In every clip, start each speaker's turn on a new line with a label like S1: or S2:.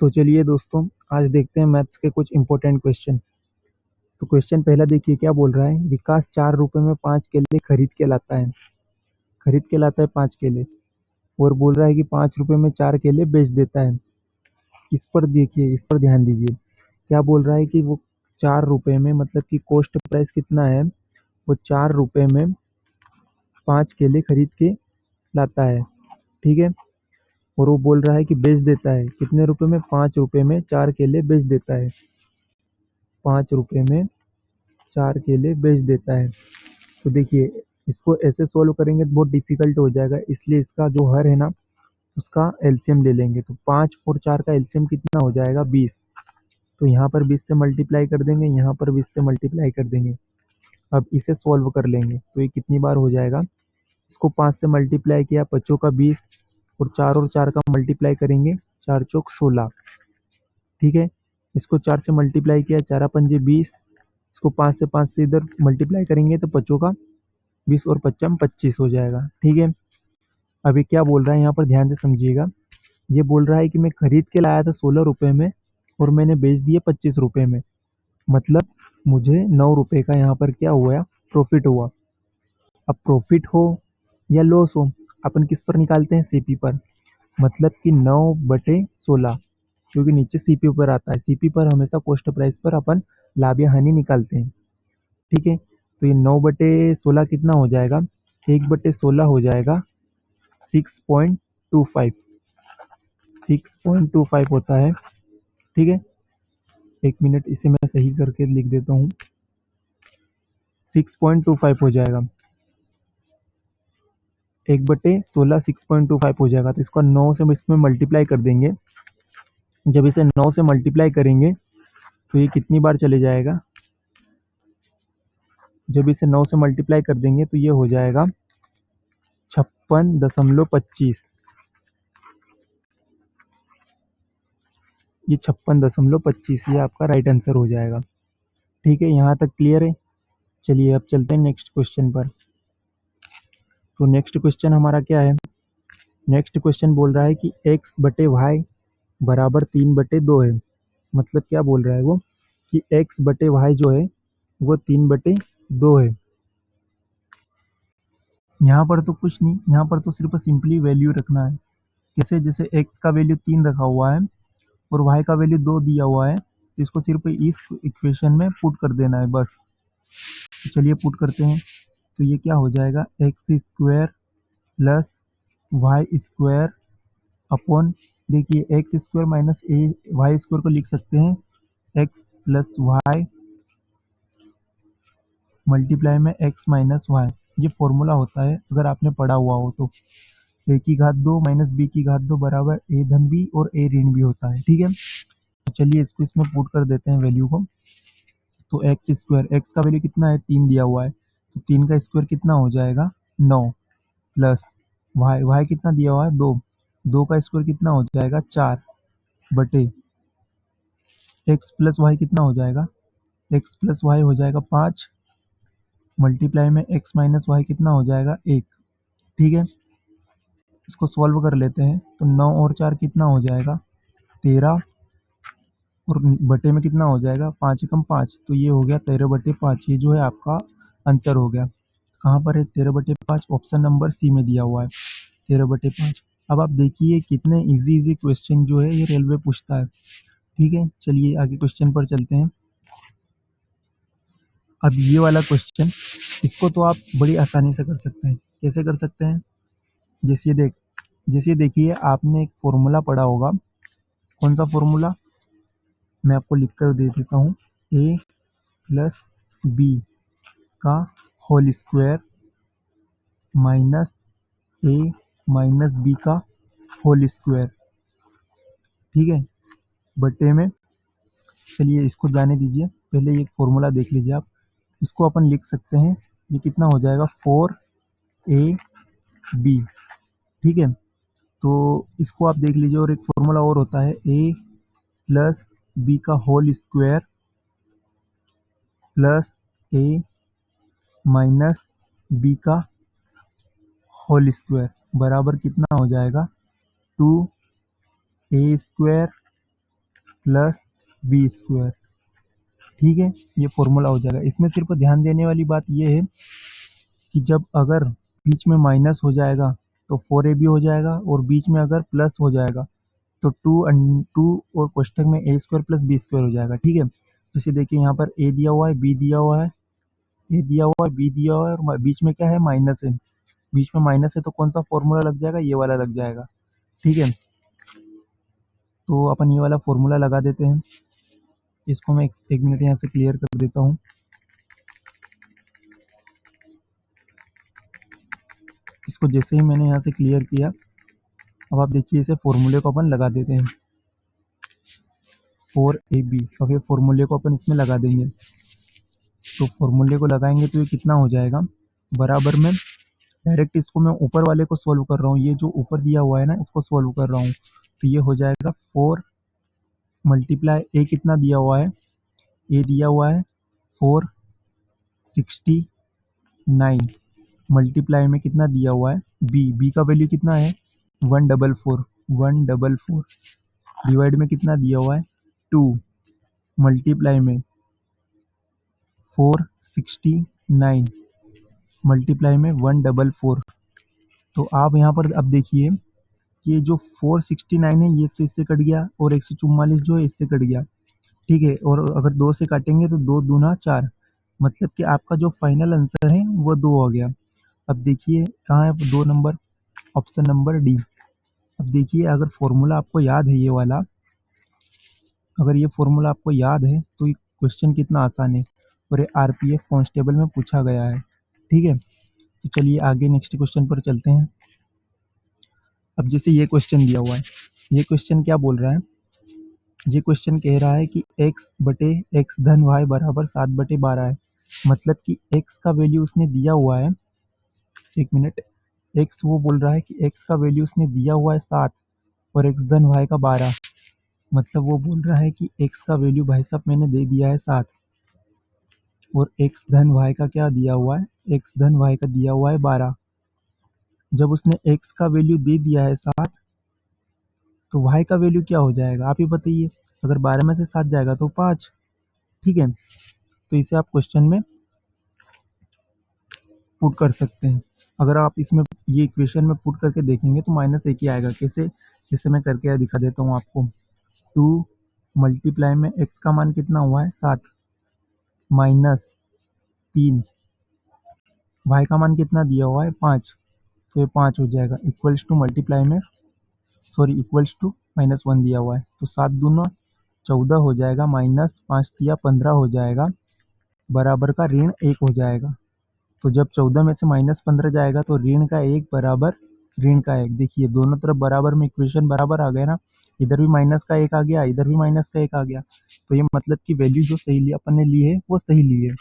S1: तो चलिए दोस्तों, आज देखते हैं मैथ्स के कुछ इंपॉर्टेंट क्वेश्चन। तो क्वेश्चन पहला देखिए क्या बोल रहा है। विकास 4 रुपए में 5 केले खरीद के लाता है 5 केले और बोल रहा है कि 5 रुपए में 4 केले बेच देता है। इस पर देखिए, इस पर ध्यान दीजिए। क्या बोल रहा है कि वो 4 रुपए में, मतलब कि कॉस्ट प्राइस कितना है, वो 4 रुपए में 5 केले खरीद के लाता है। ठीक है। और वो बोल रहा है कि बेच देता है कितने रुपए में, 5 रुपए में 4 केले बेच देता है। 5 रुपए में 4 केले बेच देता है। तो देखिए, इसको ऐसे सोल्व करेंगे तो बहुत डिफिकल्ट हो जाएगा, इसलिए इसका जो हर है ना, उसका एलसीएम ले लेंगे। तो 5 और 4 का एलसीएम कितना हो जाएगा, 20। तो यहाँ पर 20 से मल्टीप्लाई कर देंगे, यहाँ पर 20 से मल्टीप्लाई कर देंगे। अब इसे सोल्व कर लेंगे तो ये कितनी बार हो जाएगा। इसको 5 से मल्टीप्लाई किया, 5 का 20, और 4 का मल्टीप्लाई करेंगे, 4 चौक 16। ठीक है। इसको 4 से मल्टीप्लाई किया, 4 पंजे 20। इसको 5 से इधर मल्टीप्लाई करेंगे तो 5 का 20 और 5 25 हो जाएगा। ठीक है। अभी क्या बोल रहा है यहाँ पर, ध्यान से समझिएगा। ये बोल रहा है कि मैं खरीद के लाया था 16 रुपए में और मैंने बेच दिए 25 रुपए में। मतलब मुझे 9 रुपए का यहाँ पर क्या हुआ, प्रॉफिट हुआ। अब प्रॉफिट हो या लॉस हो, अपन किस पर निकालते हैं, सीपी पर। मतलब कि 9/16, क्योंकि नीचे सीपी पर आता है। सीपी पर हमेशा कॉस्ट प्राइस पर अपन लाभ या हानि निकालते हैं। ठीक है। तो ये 9/16 कितना हो जाएगा, 1/16 हो जाएगा 6.25। 6.25 होता है। ठीक है। एक मिनट, इसे मैं सही करके लिख देता हूँ। 6.25 हो जाएगा, 1/16 6.25 हो जाएगा। तो इसको 9 से इसमें मल्टीप्लाई कर देंगे। जब इसे 9 से मल्टीप्लाई करेंगे तो ये कितनी बार चले जाएगा, जब इसे 9 से मल्टीप्लाई कर देंगे तो ये हो जाएगा 56.25। ये 56.25, ये आपका राइट आंसर हो जाएगा। ठीक है, यहाँ तक क्लियर है। चलिए अब चलते हैं नेक्स्ट क्वेश्चन पर। तो नेक्स्ट क्वेश्चन हमारा क्या है। नेक्स्ट क्वेश्चन बोल रहा है कि x/y बराबर 3/2 है। मतलब क्या बोल रहा है वो, कि x/y जो है वो 3/2 है। यहाँ पर तो कुछ नहीं, यहाँ पर तो सिर्फ सिंपली वैल्यू रखना है। कैसे, जैसे x का वैल्यू 3 रखा हुआ है और y का वैल्यू 2 दिया हुआ है, तो इसको सिर्फ इस इक्वेशन में पुट कर देना है बस। तो चलिए पुट करते हैं। तो ये क्या हो जाएगा, x² प्लस y² अपॉन, देखिए x² माइनस y² को लिख सकते हैं x प्लस वाई मल्टीप्लाई में x माइनस वाई। ये फॉर्मूला होता है, अगर आपने पढ़ा हुआ हो तो। a की घात 2 माइनस b की घात 2 बराबर a धन b और a ऋण b होता है। ठीक है। तो चलिए इसको इसमें पुट कर देते हैं वैल्यू को। तो x², x का वैल्यू कितना है, 3 दिया हुआ है, तो 3 का स्क्वायर कितना हो जाएगा, 9, प्लस y कितना दिया हुआ है, 2, 2 का स्क्वायर कितना हो जाएगा, 4 बटे x प्लस वाई कितना हो जाएगा, x प्लस वाई हो जाएगा 5, मल्टीप्लाई में x माइनस वाई कितना हो जाएगा, 1। ठीक है। इसको सॉल्व कर लेते हैं। तो 9 और 4 कितना हो जाएगा, 13, और बटे में कितना हो जाएगा, 5 एकम 5, तो ये हो गया 13/5। ये जो है आपका आंसर हो गया। कहाँ पर है 13/5, ऑप्शन नंबर सी में दिया हुआ है 13/5। अब आप देखिए कितने इजी इजी क्वेश्चन जो है ये रेलवे पूछता है। ठीक है, चलिए आगे क्वेश्चन पर चलते हैं। अब ये वाला क्वेश्चन, इसको तो आप बड़ी आसानी से कर सकते हैं। कैसे कर सकते हैं, जैसे देखिए आपने एक फॉर्मूला पढ़ा होगा। कौन सा फॉर्मूला, मैं आपको लिख कर दे देता हूँ। a प्लस बी का whole square minus a minus B का होल स्क्वायर। ठीक है, बटे में, चलिए इसको जाने दीजिए, पहले ये फॉर्मूला देख लीजिए आप। इसको अपन लिख सकते हैं, ये कितना हो जाएगा, 4ab। ठीक है। तो इसको आप देख लीजिए, और एक फॉर्मूला और होता है a प्लस बी का whole square plus a minus B का होल स्क्वायर बराबर कितना हो जाएगा, 2a² प्लस बी स्क्वायर। ठीक है, ये फॉर्मूला हो जाएगा। इसमें सिर्फ ध्यान देने वाली बात ये है कि जब अगर बीच में माइनस हो जाएगा तो 4ab हो जाएगा, और बीच में अगर प्लस हो जाएगा तो 2 और कोष्ठक में ए स्क्वायर प्लस बी स्क्वायर हो जाएगा। ठीक है, जैसे देखिए यहाँ पर ए दिया हुआ है, बी दिया हुआ है, ए दिया हुआ है, बी दिया हुआ है, और बीच में क्या है, माइनस है। बीच में माइनस है तो कौन सा फॉर्मूला लग जाएगा, ये वाला लग जाएगा। ठीक है, तो अपन ये वाला फॉर्मूला लगा देते हैं। इसको मैं एक मिनट यहाँ से क्लियर कर देता हूँ। इसको जैसे ही मैंने यहाँ से क्लियर किया, अब आप देखिए इसे फॉर्मूले को अपन लगा देते हैं, 4ab। अब ये फॉर्मूले को अपन इसमें लगा देंगे। तो फॉर्मूले को लगाएंगे तो ये कितना हो जाएगा, बराबर में डायरेक्ट इसको मैं ऊपर वाले को सोल्व कर रहा हूँ, ये जो ऊपर दिया हुआ है ना इसको सोल्व कर रहा हूँ। तो ये हो जाएगा 4 मल्टीप्लाई ए कितना दिया हुआ है, ए दिया हुआ है 469, मल्टीप्लाई में कितना दिया हुआ है, बी का वैल्यू कितना है 144, डिवाइड में कितना दिया हुआ है 2, मल्टीप्लाई में 469, मल्टीप्लाई में 144। तो आप यहाँ पर अब देखिए, ये जो 469 है ये इससे कट गया, और 144 जो है इससे कट गया। ठीक है, और अगर 2 से काटेंगे तो 2 दूना 4, मतलब कि आपका जो फाइनल आंसर है वो 2 हो गया। अब देखिए कहाँ है 2 नंबर, ऑप्शन नंबर डी। अब देखिए अगर फॉर्मूला आपको याद है ये वाला, अगर ये फॉर्मूला आपको याद है तो ये क्वेश्चन कितना आसान है, और ये आरपीएफ कांस्टेबल में पूछा गया है। ठीक है, तो चलिए आगे नेक्स्ट क्वेश्चन पर चलते हैं। अब जैसे ये क्वेश्चन दिया हुआ है, ये क्वेश्चन क्या बोल रहा है, ये क्वेश्चन कह रहा है कि x बटे x धन y बराबर 7/12 है। मतलब कि x का वैल्यू उसने दिया हुआ है, एक मिनट, x वो बोल रहा है कि x का वैल्यू उसने दिया हुआ है 7, और x धन y का 12। मतलब वो बोल रहा है कि x का वैल्यू भाई साहब मैंने दे दिया है 7, और x धन y का क्या दिया हुआ है, x धन y का दिया हुआ है 12। जब उसने x का वैल्यू दे दिया है 7, तो y का वैल्यू क्या हो जाएगा आप ही बताइए। अगर 12 में से 7 जाएगा तो 5। ठीक है, तो इसे आप क्वेश्चन में पुट कर सकते हैं। अगर आप इसमें ये इक्वेशन में पुट करके देखेंगे तो -1 ही आएगा। कैसे, जैसे मैं करके दिखा देता हूँ आपको। 2 मल्टीप्लाई में x का मान कितना हुआ है 7, -3, y का मान कितना दिया हुआ है 5, तो ये 5 हो जाएगा, इक्वल्स टू मल्टीप्लाई में, सॉरी इक्वल्स टू -1 दिया हुआ है, तो 7 दूना 14 हो जाएगा, -5 दिया 15 हो जाएगा, बराबर का ऋण 1 हो जाएगा। तो जब 14 में से -15 जाएगा तो ऋण का 1 बराबर ऋण का 1। देखिए दोनों तरफ बराबर में इक्वेशन बराबर आ गया ना, इधर भी माइनस का 1 आ गया, इधर भी माइनस का 1 आ गया। तो ये मतलब कि वैल्यू जो सही ली अपन ने ली है वो सही ली है,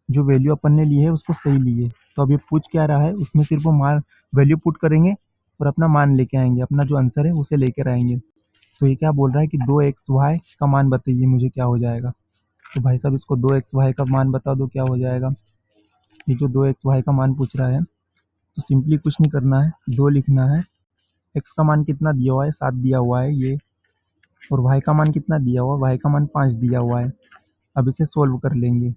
S1: जो वैल्यू अपन ने ली है उसको सही ली है। तो अब ये पूछ क्या रहा है, उसमें सिर्फ वो मान वैल्यू पुट करेंगे और अपना मान लेके आएंगे, अपना जो आंसर है उसे लेकर आएंगे। तो ये क्या बोल रहा है कि 2xy का मान बताइए मुझे क्या हो जाएगा। तो भाई साहब इसको 2xy का मान बता दो क्या हो जाएगा। ये जो 2xy का मान पूछ रहा है, तो सिंपली कुछ नहीं करना है, 2 लिखना है। x का मान कितना दिया हुआ है 7 दिया हुआ है ये, और y का मान कितना दिया हुआ है, y का मान 5 दिया हुआ है। अब इसे सोल्व कर लेंगे,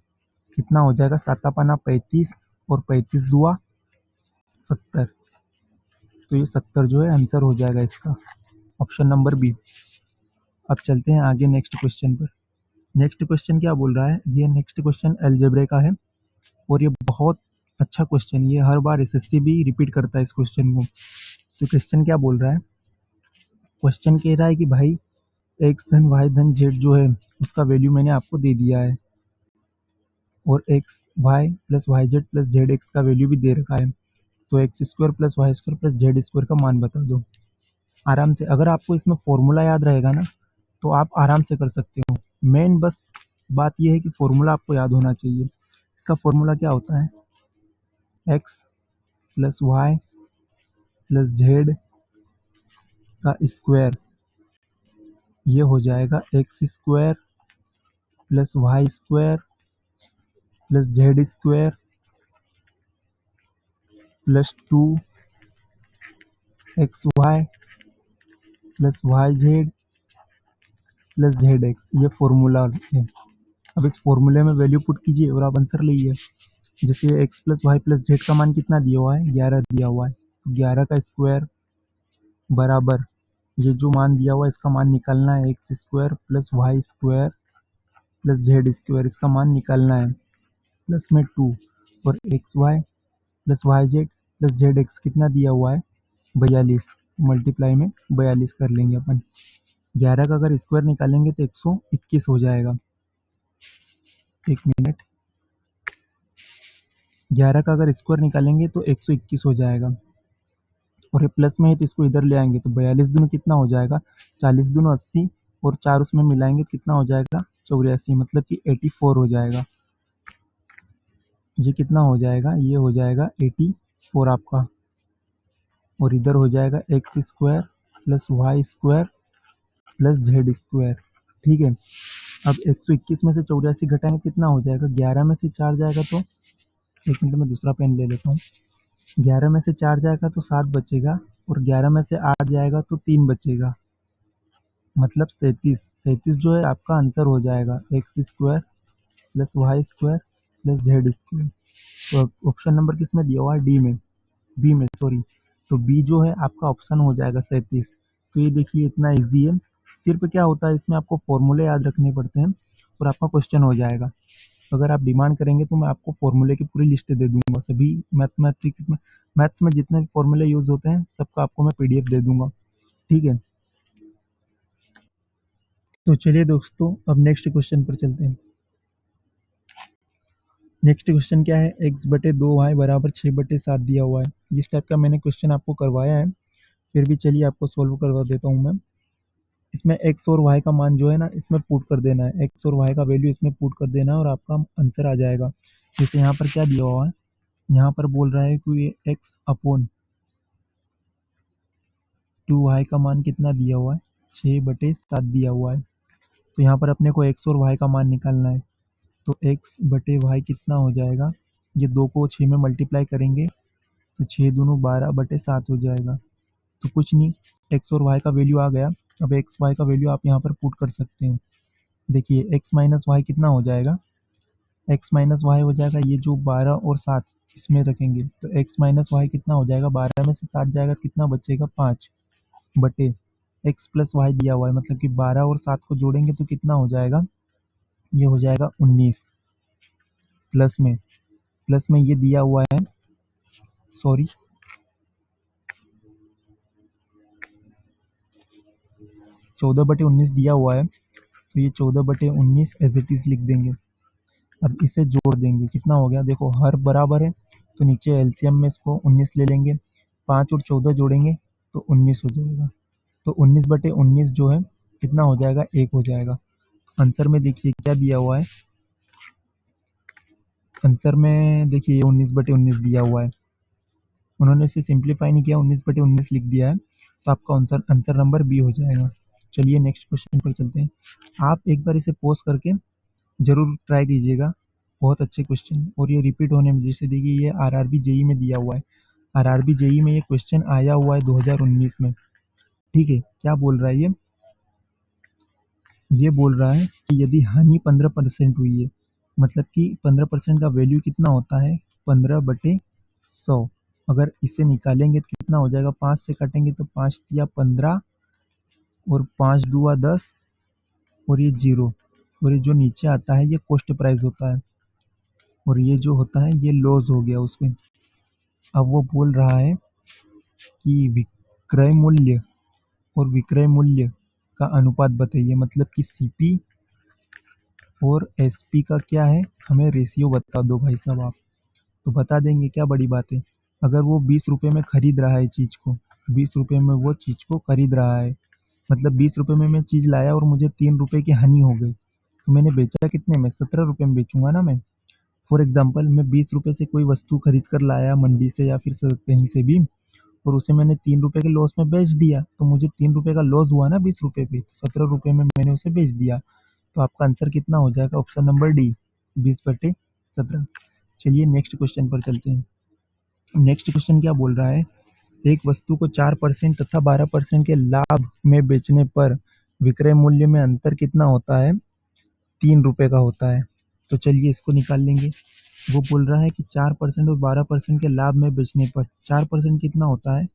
S1: कितना हो जाएगा, 7 पाना 35, और 35 दुआ 70। तो ये 70 जो है आंसर हो जाएगा इसका, ऑप्शन नंबर बी। अब चलते हैं आगे नेक्स्ट क्वेश्चन पर। नेक्स्ट क्वेश्चन क्या बोल रहा है, ये नेक्स्ट क्वेश्चन अलजेब्रे का है, और ये बहुत अच्छा क्वेश्चन, ये हर बार एसएससी भी रिपीट करता है इस क्वेश्चन को। तो क्वेश्चन क्या बोल रहा है, क्वेश्चन कह रहा है कि भाई एक्स धन वाई धन जेड जो है उसका वैल्यू मैंने आपको दे दिया है, और x y plus y z plus z x का वैल्यू भी दे रखा है। तो x square plus y square plus z square का मान बता दो। आराम से, अगर आपको इसमें फॉर्मूला याद रहेगा ना तो आप आराम से कर सकते हो। मेन बस बात यह है कि फॉर्मूला आपको याद होना चाहिए। इसका फॉर्मूला क्या होता है, x plus y plus z का स्क्वायर, ये हो जाएगा x square plus y square plus z square plus 2 x y plus y z plus z x, ये फॉर्मूला है। अब इस फॉर्मूले में वैल्यू पुट कीजिए और आप आंसर लीजिए। जैसे x plus y plus z का मान कितना दिया हुआ है, 11 दिया हुआ है, तो 11 का स्क्वायर बराबर ये जो मान दिया हुआ है इसका मान निकालना है, x square plus y square plus z square, इसका मान निकालना है, प्लस में 2 और x y plus y z plus z x कितना दिया हुआ है, 42, मल्टीप्लाई में 42 कर लेंगे अपन। 11 का अगर स्क्वायर निकालेंगे तो 121 हो जाएगा। एक मिनट, 11 का अगर स्क्वायर निकालेंगे तो 121 हो जाएगा, और ये प्लस में है तो इसको इधर ले आएंगे तो 42 दूनी कितना हो जाएगा, 40 दूनी 80, और 4 उसमें मिलाएंगे तो कितना हो जाएगा, 84, मतलब कि 84 हो जाएगा। ये कितना हो जाएगा, ये हो जाएगा 84 आपका, और इधर हो जाएगा x square plus y square plus z square. ठीक है, अब 121 में से 84 घटाएंगे कितना हो जाएगा, 11 में से 4 जाएगा तो, एक मिनट में दूसरा पेन ले लेता हूँ, 11 में से 4 जाएगा तो 7 बचेगा, और 11 में से 8 जाएगा तो 3 बचेगा, मतलब 37। 37 जो है आपका आंसर हो जाएगा, x square plus y square plus z square. तो ऑप्शन नंबर किस में दिया हुआ है, डी में, बी में सॉरी, तो बी जो है आपका ऑप्शन हो जाएगा 37। तो ये देखिए इतना इजी है, सिर्फ क्या होता है इसमें आपको फॉर्मूले याद रखने पड़ते हैं और आपका क्वेश्चन हो जाएगा। अगर आप डिमांड करेंगे तो मैं आपको फॉर्मूले की पूरी लिस्ट दे दूंगा, सभी मैथमेटिक्स में, मैथ्स में जितने भी फॉर्मूले यूज होते हैं सबका आपको मैं पीडीएफ दे दूंगा। ठीक है, तो चलिए दोस्तों अब नेक्स्ट क्वेश्चन पर चलते हैं। नेक्स्ट क्वेश्चन क्या है, x बटे 2y बराबर 6/7 दिया हुआ है। इस टाइप का मैंने क्वेश्चन आपको करवाया है, फिर भी चलिए आपको सोल्व करवा देता हूँ मैं। इसमें x और y का मान जो है ना इसमें पुट कर देना है, x और y का वैल्यू इसमें पुट कर देना है और आपका आंसर आ जाएगा। जैसे यहाँ पर क्या दिया हुआ है, यहाँ पर बोल रहा है कि ये x अपॉन 2y का मान कितना दिया हुआ है, 6/7 दिया हुआ है। तो यहाँ पर अपने को x और y का मान निकालना है, तो x बटे वाई कितना हो जाएगा, ये 2 को 6 में मल्टीप्लाई करेंगे तो 6 दूनों 12/7 हो जाएगा। तो कुछ नहीं, x और y का वैल्यू आ गया। अब x y का वैल्यू आप यहाँ पर पुट कर सकते हैं। देखिए x माइनस वाई कितना हो जाएगा, x माइनस वाई हो जाएगा, ये जो 12 और 7 इसमें रखेंगे तो x माइनस वाई कितना हो जाएगा, 12 में से 7 जाएगा कितना बचेगा, 5 बटे x प्लस वाई दिया हुआ है, मतलब कि 12 और 7 को जोड़ेंगे तो कितना हो जाएगा, ये हो जाएगा 19, प्लस में ये दिया हुआ है, सॉरी 14/19 दिया हुआ है, तो ये 14/19 एज इट इज लिख देंगे। अब इसे जोड़ देंगे, कितना हो गया, देखो हर बराबर है तो नीचे एलसीएम में इसको 19 ले लेंगे, 5 और 14 जोड़ेंगे तो 19 हो जाएगा। तो 19/19 जो है कितना हो जाएगा, 1 हो जाएगा। आंसर में देखिए क्या दिया हुआ है, आंसर में देखिए 19/19 दिया हुआ है, उन्होंने इसे सिंप्लीफाई नहीं किया, 19/19 लिख दिया है, तो आपका आंसर आंसर नंबर बी हो जाएगा। चलिए नेक्स्ट क्वेश्चन पर चलते हैं। आप एक बार इसे पोस्ट करके जरूर ट्राई कीजिएगा, बहुत अच्छे क्वेश्चन, और ये रिपीट होने में, जैसे देखिए ये आरआरबी जेई में दिया हुआ है, आरआरबी जेई में ये क्वेश्चन आया हुआ है 2019 में। ठीक है, क्या बोल रहा है ये बोल रहा है कि यदि हानि 15% हुई है, मतलब कि 15% का वैल्यू कितना होता है, 15/100। अगर इसे निकालेंगे तो कितना हो जाएगा, 5 से काटेंगे तो 5 या 15 और 5 दूआ 10 और ये 0, और ये जो नीचे आता है ये कॉस्ट प्राइस होता है, और ये जो होता है ये लॉस हो गया उसमें। अब वो बोल रहा है कि विक्रय मूल्य और विक्रय मूल्य का अनुपात बताइए, मतलब कि सीपी और एसपी का क्या है, हमें रेशियो बता दो भाई साहब आप। तो बता देंगे, क्या बड़ी बात है। अगर वो 20 रुपये में खरीद रहा है चीज़ को, 20 रुपये में वो चीज़ को खरीद रहा है, मतलब 20 रुपये में मैं चीज़ लाया और मुझे 3 रुपये की हानि हो गई, तो मैंने बेचा कितने में, 17 रुपये में बेचूंगा ना मैं। फॉर एग्जाम्पल मैं 20 रुपये से कोई वस्तु खरीद कर लाया मंडी से या फिर कहीं से भी, और उसे मैंने 3 रुपये के लॉस में बेच दिया, तो मुझे 3 रुपये का लॉस हुआ ना 20 रुपये पे, 17 रुपये में मैंने उसे बेच दिया। तो आपका आंसर कितना हो जाएगा, ऑप्शन नंबर डी, 20/17। चलिए नेक्स्ट क्वेश्चन पर चलते हैं। नेक्स्ट क्वेश्चन क्या बोल रहा है, एक वस्तु को 4% तथा 12% के लाभ में बेचने पर विक्रय मूल्य में अंतर कितना होता है, 3 रुपए का होता है। तो चलिए इसको निकाल लेंगे। वो बोल रहा है कि 4% और 12% के लाभ में बेचने पर 4% कितना होता है,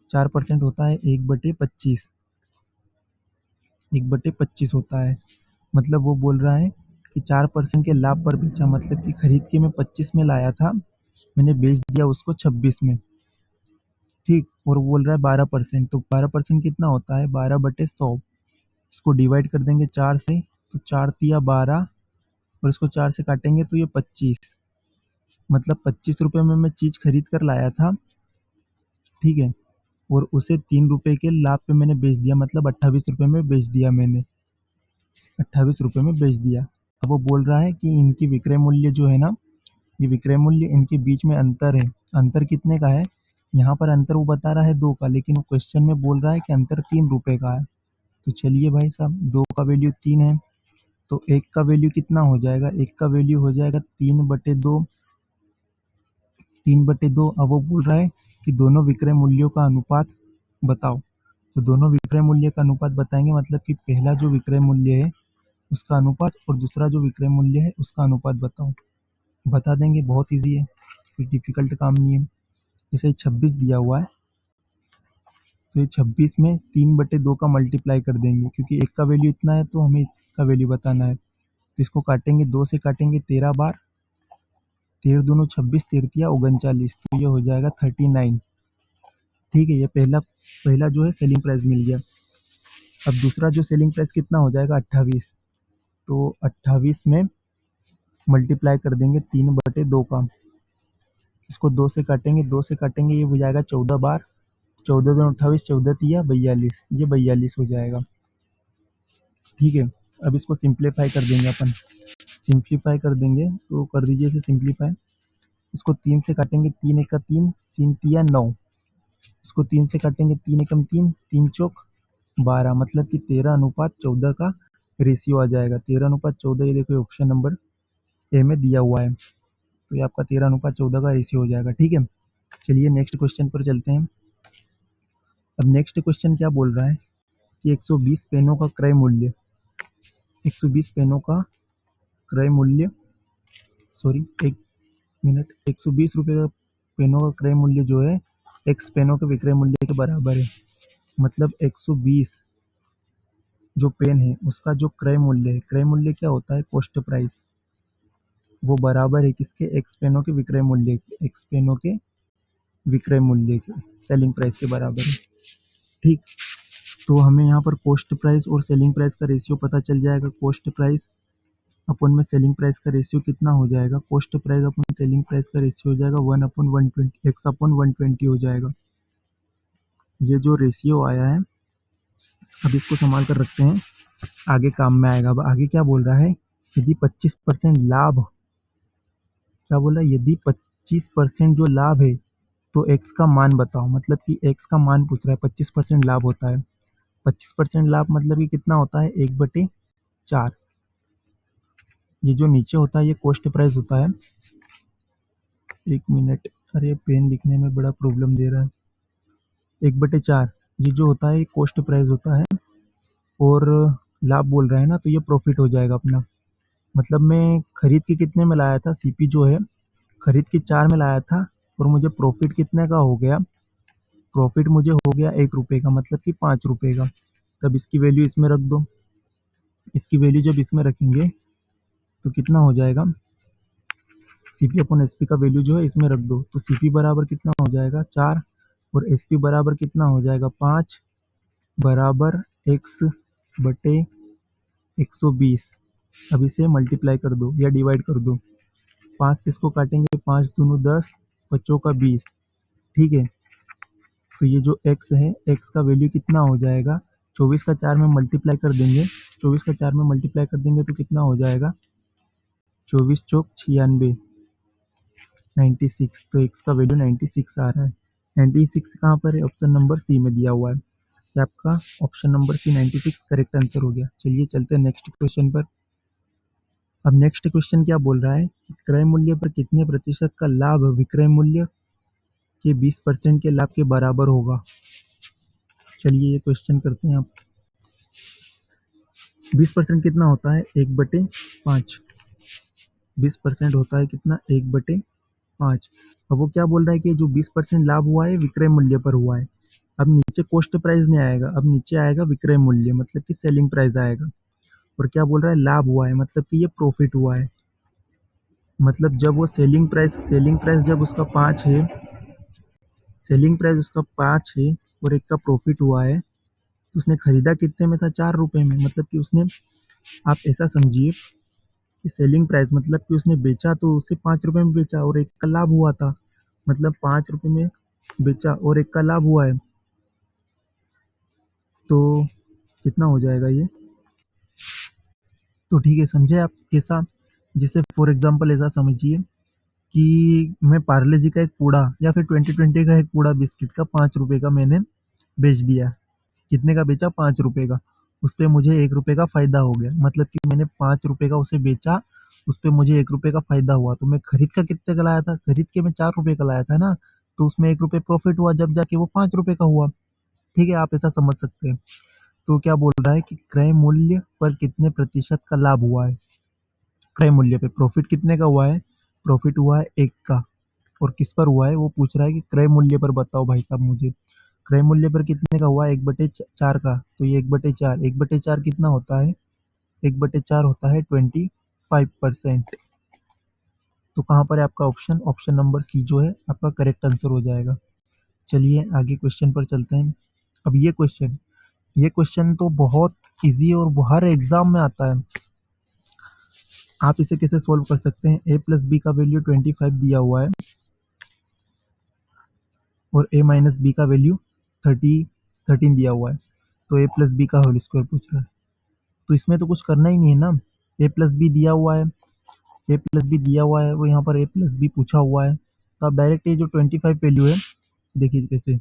S1: 4% होता है 1/25, 1/25 होता है। मतलब वो बोल रहा है कि 4% के लाभ पर बेचा, मतलब कि खरीद के मैं 25 में लाया था, मैंने बेच दिया उसको 26 में। ठीक, और वो बोल रहा है 12%, तो 12% कितना होता है, 12/100। इसको डिवाइड कर देंगे 4 से, तो 4 तिया 12, और इसको 4 से काटेंगे तो ये 25। मतलब 25 रुपये में मैं चीज़ खरीद कर लाया था, ठीक है, और उसे 3 रुपये के लाभ पे मैंने बेच दिया, मतलब 28 रुपये में बेच दिया मैंने, 28 रुपये में बेच दिया। अब वो बोल रहा है कि इनकी विक्रय मूल्य जो है ना, ये विक्रय मूल्य इनके बीच में अंतर है। अंतर कितने का है, यहाँ पर अंतर वो बता रहा है 2 का, लेकिन वो क्वेश्चन में बोल रहा है कि अंतर 3 रुपये का है। तो चलिए भाई साहब, 2 का वैल्यू 3 है, तो 1 का वैल्यू कितना हो जाएगा, 1 का वैल्यू हो जाएगा 3/2, 3/2। अब वो बोल रहा है कि दोनों विक्रय मूल्यों का अनुपात बताओ। तो दोनों विक्रय मूल्य का अनुपात बताएंगे, मतलब कि पहला जो विक्रय मूल्य है उसका अनुपात और दूसरा जो विक्रय मूल्य है उसका अनुपात बताओ। बता देंगे, बहुत ईजी है, कोई डिफिकल्ट काम नहीं है। जैसे 26 दिया हुआ है, तो ये 26 में 3/2 का मल्टीप्लाई कर देंगे, क्योंकि एक का वैल्यू इतना है तो हमें इसका वैल्यू बताना है। तो इसको काटेंगे, 2 से काटेंगे 13 बार, 13 दूनी 26, 13 तिया 39, तो ये हो जाएगा 39। ठीक है, ये पहला पहला जो है सेलिंग प्राइस मिल गया। अब दूसरा जो सेलिंग प्राइस कितना हो जाएगा, 28। तो 28 में मल्टीप्लाई कर देंगे 3/2 का, इसको 2 से काटेंगे, 2 से काटेंगे, ये हो जाएगा 14 बार, 14 दूनी 28, 14 तिया 42, ये 42 हो जाएगा। ठीक है, अब इसको सिंप्लीफाई कर देंगे अपन, सिंप्लीफाई कर देंगे, तो कर दीजिए इसे सिंप्लीफाई। इसको 3 से काटेंगे, 3 एक का 3, 3 तिया 9, इसको 3 से काटेंगे, 3 एकम 3, 3 चौक 12, मतलब कि 13:14 का रेशियो आ जाएगा। 13:14, ये देखो ऑप्शन नंबर ए में दिया हुआ है, तो ये आपका 13:14 का रेशियो हो जाएगा। ठीक है, चलिए नेक्स्ट क्वेश्चन पर चलते हैं। अब नेक्स्ट क्वेश्चन क्या बोल रहा है कि 120 पेनों का क्रय मूल्य, 120 पेनों का क्रय मूल्य, सॉरी एक मिनट, 120 रुपये का पेनों का क्रय मूल्य जो है एक्स पेनों के विक्रय मूल्य के बराबर है। मतलब 120 जो पेन है उसका जो क्रय मूल्य है, क्रय मूल्य क्या होता है, कॉस्ट प्राइस, वो बराबर है किसके, एक्स पेनों के विक्रय मूल्य के, एक्स पेनों के विक्रय मूल्य के, सेलिंग प्राइस के बराबर है। ठीक, तो हमें यहाँ पर कॉस्ट प्राइस और सेलिंग प्राइस का रेशियो पता चल जाएगा। कॉस्ट प्राइस अपन में सेलिंग प्राइस का रेशियो कितना हो जाएगा, कॉस्ट प्राइस अपन सेलिंग प्राइस का रेशियो हो जाएगा 1/120, x/120 हो जाएगा। ये जो रेशियो आया है, अब इसको संभाल कर रखते हैं, आगे काम में आएगा। अब आगे क्या बोल रहा है, यदि 25% लाभ, क्या बोला, यदि 25% जो लाभ है तो एक्स का मान बताओ। मतलब कि एक्स का मान पूछ रहा है, 25% लाभ होता है, 25% लाभ मतलब कि कितना होता है, 1/4। ये जो नीचे होता है ये कॉस्ट प्राइस होता है। एक मिनट, अरे पेन लिखने में बड़ा प्रॉब्लम दे रहा है। 1/4 ये जो होता है ये कॉस्ट प्राइस होता है, और लाभ बोल रहा है ना, तो ये प्रॉफिट हो जाएगा अपना। मतलब मैं खरीद के कितने में लाया था, सीपी जो है खरीद के 4 में लाया था, और मुझे प्रॉफिट कितने का हो गया, प्रॉफिट मुझे हो गया 1 रुपये का, मतलब कि 5 रुपये का। तब इसकी वैल्यू इसमें रख दो, इसकी वैल्यू जब इसमें रखेंगे तो कितना हो जाएगा, सीपी अपन एसपी का वैल्यू जो है इसमें रख दो, तो सीपी बराबर कितना हो जाएगा 4, और एसपी बराबर कितना हो जाएगा 5, बराबर एक्स बटे 120। अब इसे मल्टीप्लाई कर दो या डिवाइड कर दो, 5 से इसको काटेंगे, 5 दूनी 10, 5 का 20। ठीक है, तो ये जो x है, x का वैल्यू कितना हो जाएगा, 24 का 4 में मल्टीप्लाई कर देंगे, 24 का 4 में मल्टीप्लाई कर देंगे तो कितना हो जाएगा, 24 चौक 96, 96। तो x का वैल्यू 96 आ रहा है। 96 कहाँ पर है, ऑप्शन नंबर सी में दिया हुआ है। तो आपका option number C 96 correct answer हो गया। चलिए चलते हैं नेक्स्ट क्वेश्चन पर। अब नेक्स्ट क्वेश्चन क्या बोल रहा है कि क्रय मूल्य पर कितने प्रतिशत का लाभ विक्रय मूल्य के 20% के लाभ के बराबर होगा। चलिए ये क्वेश्चन करते हैं आप। 20% कितना होता है 1/5। 20% होता है कितना 1/5। अब वो क्या बोल रहा है कि जो 20% लाभ हुआ है विक्रय मूल्य पर हुआ है। अब नीचे कॉस्ट प्राइस नहीं आएगा, अब नीचे आएगा विक्रय मूल्य, मतलब कि सेलिंग प्राइस आएगा। और क्या बोल रहा है लाभ हुआ है, मतलब कि ये प्रॉफिट हुआ है। मतलब जब वो सेलिंग प्राइस जब उसका 5 है, सेलिंग प्राइस उसका 5 है और एक का प्रॉफिट हुआ है, तो उसने खरीदा कितने में था 4 रुपए में। मतलब कि उसने, आप ऐसा समझिए कि सेलिंग प्राइस मतलब कि उसने बेचा तो उसे 5 रुपए में बेचा और एक का लाभ हुआ था। मतलब 5 रुपए में बेचा और एक का लाभ हुआ है, तो कितना हो जाएगा ये। तो ठीक है, समझे आप कैसा। जैसे फॉर एग्जांपल ऐसा समझिए कि मैं पार्ले जी का एक पूड़ा या फिर 2020 का एक पूड़ा बिस्किट का 5 रुपए का मैंने बेच दिया। कितने का बेचा 5 रुपए का। उस पे मुझे 1 रुपए का फायदा हो गया, मतलब कि मैंने 5 रुपए का उसे बेचा, उस पे मुझे 1 रुपए का फायदा हुआ। तो मैं खरीद का कितने का लाया था, खरीद के मैं 4 रुपए का लाया था ना, तो उसमें 1 रुपए प्रॉफिट हुआ, जब जाके वो 5 रुपए का हुआ। ठीक है, आप ऐसा समझ सकते हैं। तो क्या बोल रहा है कि क्रय मूल्य पर कितने प्रतिशत का लाभ हुआ है। क्रय मूल्य पे प्रॉफिट कितने का हुआ है, प्रॉफिट हुआ है 1 का। और किस पर हुआ है, वो पूछ रहा है कि क्रय मूल्य पर बताओ भाई साहब मुझे। क्रय मूल्य पर कितने का हुआ है 1/4 का, तो ये 1/4, 1/4 कितना होता है, 1/4 होता है 25%। तो कहाँ पर है आपका ऑप्शन, ऑप्शन नंबर सी जो है आपका करेक्ट आंसर हो जाएगा। चलिए आगे क्वेश्चन पर चलते हैं। अब ये क्वेश्चन तो बहुत इजी और हर एग्जाम में आता है। आप इसे कैसे सोल्व कर सकते हैं, a प्लस बी का वैल्यू 25 दिया हुआ है और a माइनस बी का वैल्यू 13 दिया हुआ है, तो a प्लस बी का होल स्क्वायर पूछ रहा है। तो इसमें तो कुछ करना ही नहीं है ना, a प्लस बी दिया हुआ है, a प्लस बी दिया हुआ है और यहाँ पर a प्लस बी पूछा हुआ है, तो आप डायरेक्ट ये जो 25 वैल्यू है, देखिए कैसे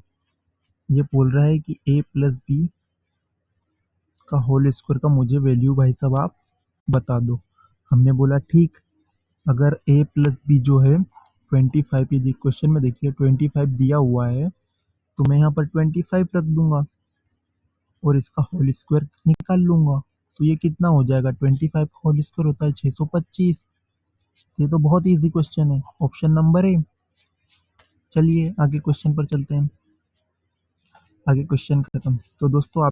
S1: ये बोल रहा है कि a प्लस बी का होल स्क्वायर का मुझे वैल्यू भाई साहब आप बता दो। हमने बोला ठीक, अगर a प्लस बी जो है 25, ये क्वेश्चन में देखिए 25 दिया हुआ है, तो मैं यहाँ पर 25 रख दूंगा और इसका होल स्क्वायर निकाल लूंगा। तो ये कितना हो जाएगा, 25 होल स्क्वायर होता है 625। ये तो बहुत इजी क्वेश्चन है, ऑप्शन नंबर ए। चलिए आगे क्वेश्चन पर चलते हैं। आगे क्वेश्चन खत्म। तो दोस्तों आप